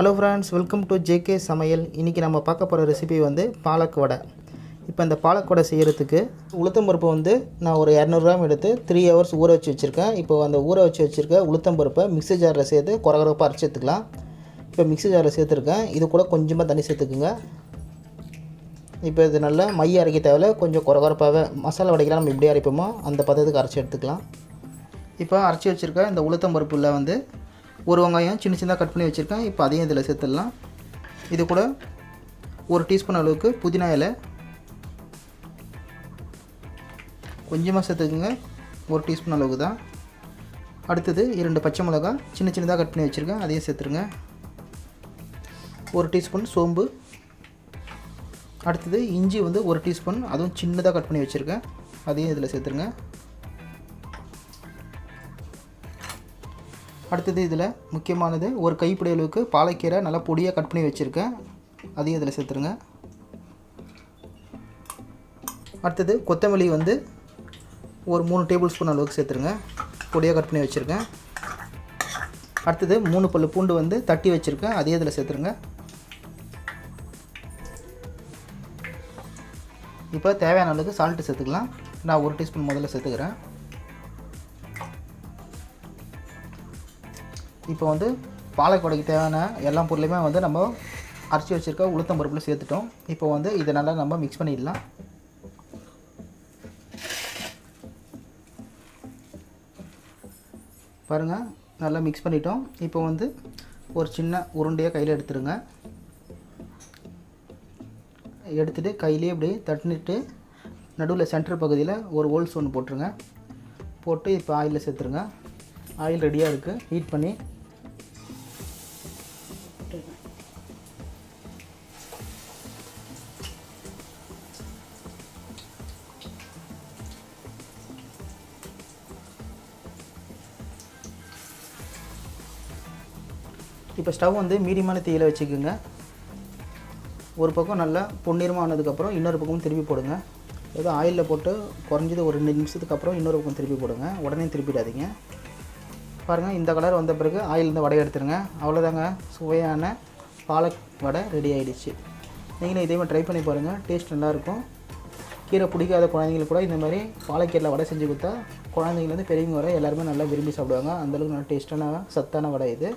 Hello friends, welcome to JK Samayal. இன்னைக்கு நம்ம பார்க்க போற ரெசிபி வந்து பாலக் வடை. இப்போ இந்த பாலக் வடை செய்யிறதுக்கு உளுத்தம் பருப்பு வந்து நான் ஒரு 200 கிராம் எடுத்து 3 hours ஊற வச்சு வச்சிருக்கேன். இப்போ அந்த ஊற வச்சு வச்சிருக்க உளுத்தம் பருப்பை மிக்ஸி ஜார்ல சேர்த்து கொரகொரப்பா அரைச்சு எடுத்துக்கலாம். இப்போ மிக்ஸி ஜார்ல சேர்த்திருக்கேன். இது கூட கொஞ்சமா தண்ணி சேர்த்துக்குங்க. இப்போ இது நல்லா மைய அரைக்க தேவையில்ல, கொஞ்சம் கொரகொரப்பாவே மசாலா வடைக்கு நம்ம எப்படி அரைப்போமோ அந்த பதத்துக்கு அரைச்சு எடுத்துக்கலாம். இப்போ அரைச்சு வச்சிருக்க இந்த உளுத்தம் பருப்புல வந்து ஒரு வெங்காயம் சின்ன சின்னதாக கட் பண்ணி வச்சுருக்கேன். இப்போ அதையும் இதில் சேர்த்துடலாம். இது கூட 1 டீஸ்பூன் அளவுக்கு புதினா இலை கொஞ்சமாக சேர்த்துக்குங்க, 1 டீஸ்பூன் அளவுக்கு தான். அடுத்தது 2 பச்சை மிளகாய் சின்ன சின்னதாக கட் பண்ணி வச்சுருக்கேன், அதையும் சேர்த்துருங்க. 1 டீஸ்பூன் சோம்பு. அடுத்தது இஞ்சி வந்து 1 டீஸ்பூன், அதுவும் சின்னதாக கட் பண்ணி வச்சுருக்கேன், அதையும் இதில் சேர்த்துருங்க. அடுத்தது இதில் முக்கியமானது ஒரு கைப்பிடி அளவுக்கு பாலக்கீரை நல்லா பொடியாக கட் பண்ணி வச்சுருக்கேன், அதையும் இதில் சேர்த்துருங்க. அடுத்தது கொத்தமல்லி வந்து ஒரு 3 டேபிள் ஸ்பூன் அளவுக்கு சேர்த்துருங்க, பொடியாக கட் பண்ணி வச்சுருக்கேன். அடுத்தது 3 பல்லு பூண்டு வந்து தட்டி வச்சுருக்கேன், அதையும் இதில் சேர்த்துருங்க. இப்போ தேவையான அளவுக்கு சால்ட்டு சேர்த்துக்கலாம். நான் 1 டீஸ்பூன் முதல்ல சேர்த்துக்கிறேன். இப்போ வந்து பாலக் வடைக்கு தேவையான எல்லா பொருளையுமே வந்து நம்ம அரைச்சி வச்சுருக்க உளுத்தம் பருப்பில் சேர்த்துட்டோம். இப்போ வந்து இதை நல்லா நம்ம மிக்ஸ் பண்ணிடலாம். பாருங்கள், நல்லா மிக்ஸ் பண்ணிட்டோம். இப்போ வந்து ஒரு சின்ன உருண்டையாக கையில் எடுத்துருங்க. எடுத்துகிட்டு கையிலே அப்படியே தட்டினிட்டு நடுவில் சென்டர் பகுதியில் ஒரு ஹோல்ஸ் ஒன்று போட்டுருங்க. போட்டு இப்போ ஆயிலில் சேர்த்துருங்க. ஆயில் ரெடியாக இருக்குது, ஹீட் பண்ணி இப்போ ஸ்டவ் வந்து மீடியமான தீயில் வச்சுக்கோங்க. ஒரு பக்கம் நல்லா பொன்னிறமாக ஆனதுக்கப்புறம் இன்னொரு பக்கமும் திருப்பி போடுங்க. ஏதோ ஆயிலில் போட்டு குறைஞ்சது ஒரு 2 நிமிஷத்துக்கு அப்புறம் இன்னொரு பக்கம் திருப்பி போடுங்க, உடனே திருப்பிடாதீங்க. பாருங்கள், இந்த கலர் வந்த பிறகு ஆயிலேருந்து வடை எடுத்துருங்க. அவ்வளோதாங்க, சுவையான பாலக் வடை ரெடி ஆகிடுச்சு. நீங்களும் இதே மாதிரி ட்ரை பண்ணி பாருங்கள், டேஸ்ட் நல்லாயிருக்கும். கீரை பிடிக்காத குழந்தைங்களுக்கு கூட இந்த மாதிரி பாலக்கீரையில் வடை செஞ்சு கொடுத்தா குழந்தைங்கலேருந்து பெரியவங்க வர எல்லாருமே நல்லா விரும்பி சாப்பிடுவாங்க. அந்தளவுக்கு நல்லா டேஸ்ட்டான சத்தான வடை இது.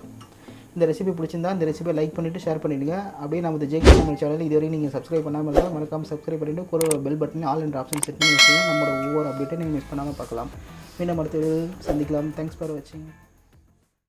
இந்த ரெசிபி பிடிச்சிருந்தா இந்த ரெசிபியை லைக் பண்ணிவிட்டு ஷேர் பண்ணிவிடுங்க. அப்படியே நம்ம ஜேகே சமையல் சேனல் இதுவரைக்கும் நீங்கள் சப்ஸ்கிரைப் பண்ணாமல் இருந்தால் மறக்காமல் சப்ஸ்கிரைப் பண்ணிவிட்டு ஒரு பெல் பட்டன் ஆல் என்ற ஆப்ஷன் செட் பண்ணி வச்சுங்க. நம்மளோட ஒவ்வொரு அப்டேட்டையும் நீங்கள் மிஸ் பண்ணாமல் பார்க்கலாம். மீண்டும் அடுத்த சந்திக்கலாம். தேங்க்ஸ் ஃபார் வாட்சிங்.